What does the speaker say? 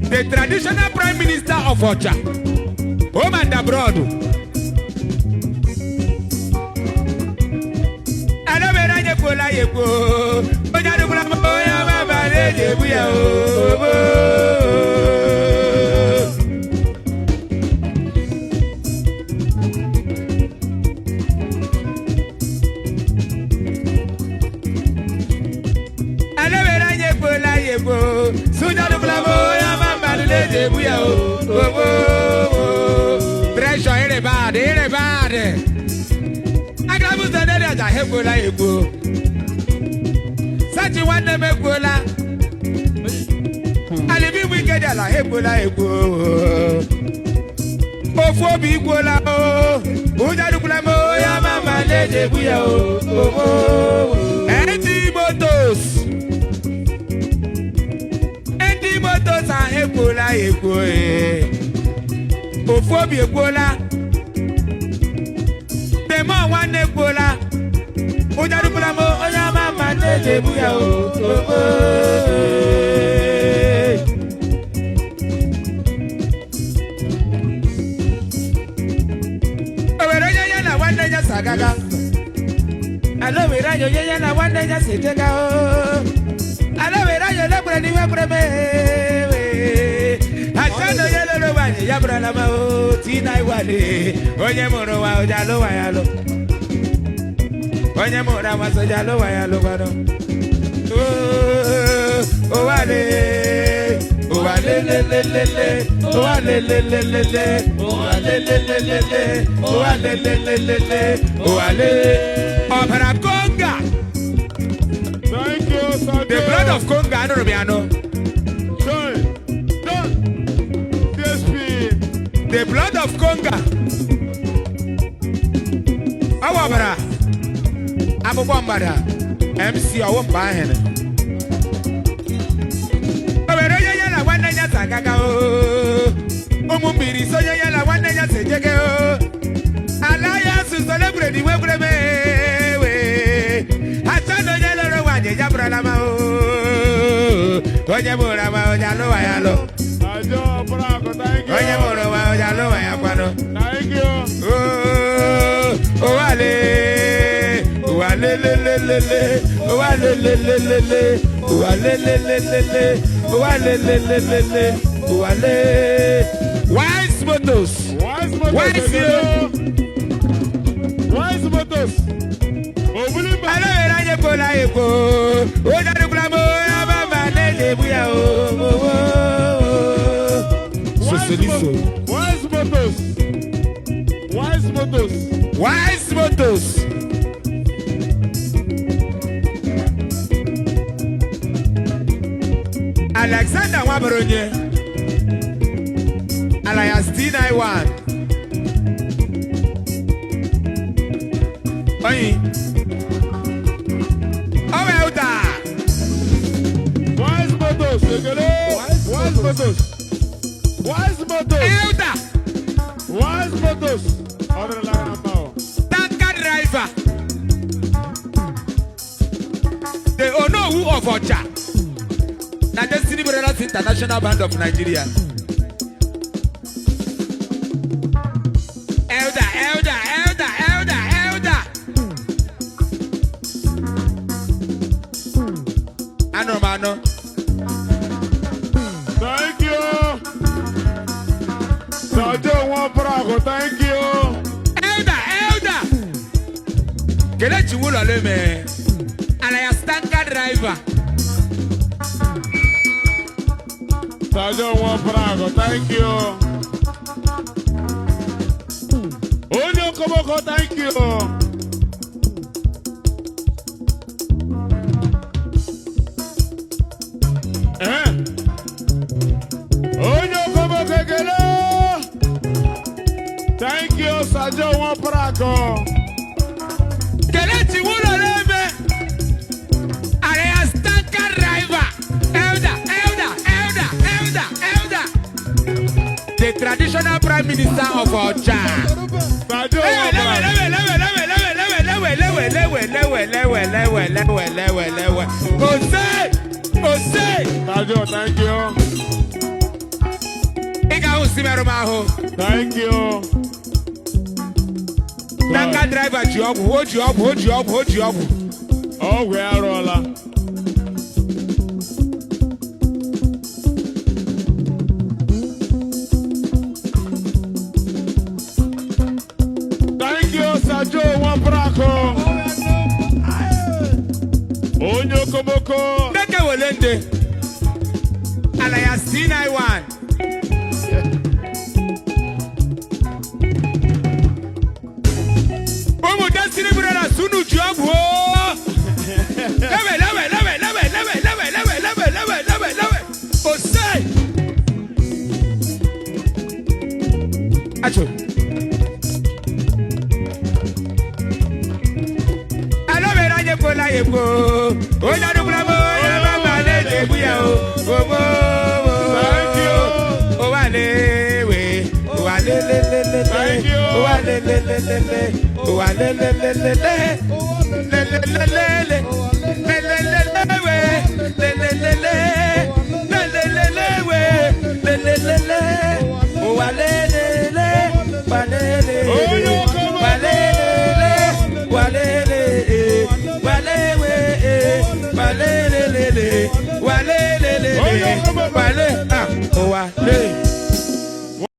The traditional prime minister of Ocha, home and abroad. Pressure everybody. I got to say that I have Igbo. Such one name Ebola. I live in wicked I have Igbo. Ofo bi Ebola o. Uja du plamo ya mama leje buya o. Enti botos. ego ofobi egbola demo one egbola ujarukula mo oya mama nele buya o oweroya ya na one ya sagaga alo vera yo ya na one ya setega o alo vera yo le pre ni we pre me achano yelo lo wanye ya bra la ma o tina iwale onye moro wa o ja lo wa ya lo onye mora wa so ja lo wa ya lo bano o wale le o wale le o wale le o wale le o wale Opera Conga. Thank you, Sir The blood of Conga, I don't know. The blood of Conga. Awabara. Abu Bombada. MC, I won't buy him. Oberoya one day at Agao. Omumbiri, so yala one day at Segao. Alliance to celebrate the Webreme. Achano yellow one, Yabra Lama. Oye Murama, Yalo, Ayalo. Thank you. Oye Murama, Yalo, Ayapano. Thank you. Oh, Ale. Oh, Ale, le. Oh, Ale, le. Oh, Ale, le. Oh, Ale, le. Oh, Ale. Wise motos. Wise motos. Hello, Raja Pola Eko. Oh, Jadu Blamo, Abba, Nede, Buya. Wise motos. Alexander Wabaronye. Alias D91. Oi. Wise motos. Tanker driver. The Onowu of Ocha. Now Destiny Brothers International Band of Nigeria. Elder. Mano. Thank you. Sir Joe Oparaku, thank you. Elder. Kelechi Wulole me. Alias tanker driver. Sir Joe Oparaku, thank you. Onyo Komoko, thank you. Thank you, Sir Joe Oparaku. Kelechi Wulole me. Alias tanker driver. Elder. The traditional prime minister of Ocha. Sir Joe Jose. Sir Joe, thank you. Thank you. Tanker driver, hold you up. Oh, we are all. Thank you, Sir Joe Oparaku. Onyo Komoko. Neke Wolende. Alias D91. Destiny Brothers, Sunu job. Lewe. Osei. Acho. Alo Raja Pola Eko. Oya Dublamo, ya mama Nede Buya o. Thank you. Thank you. Wale,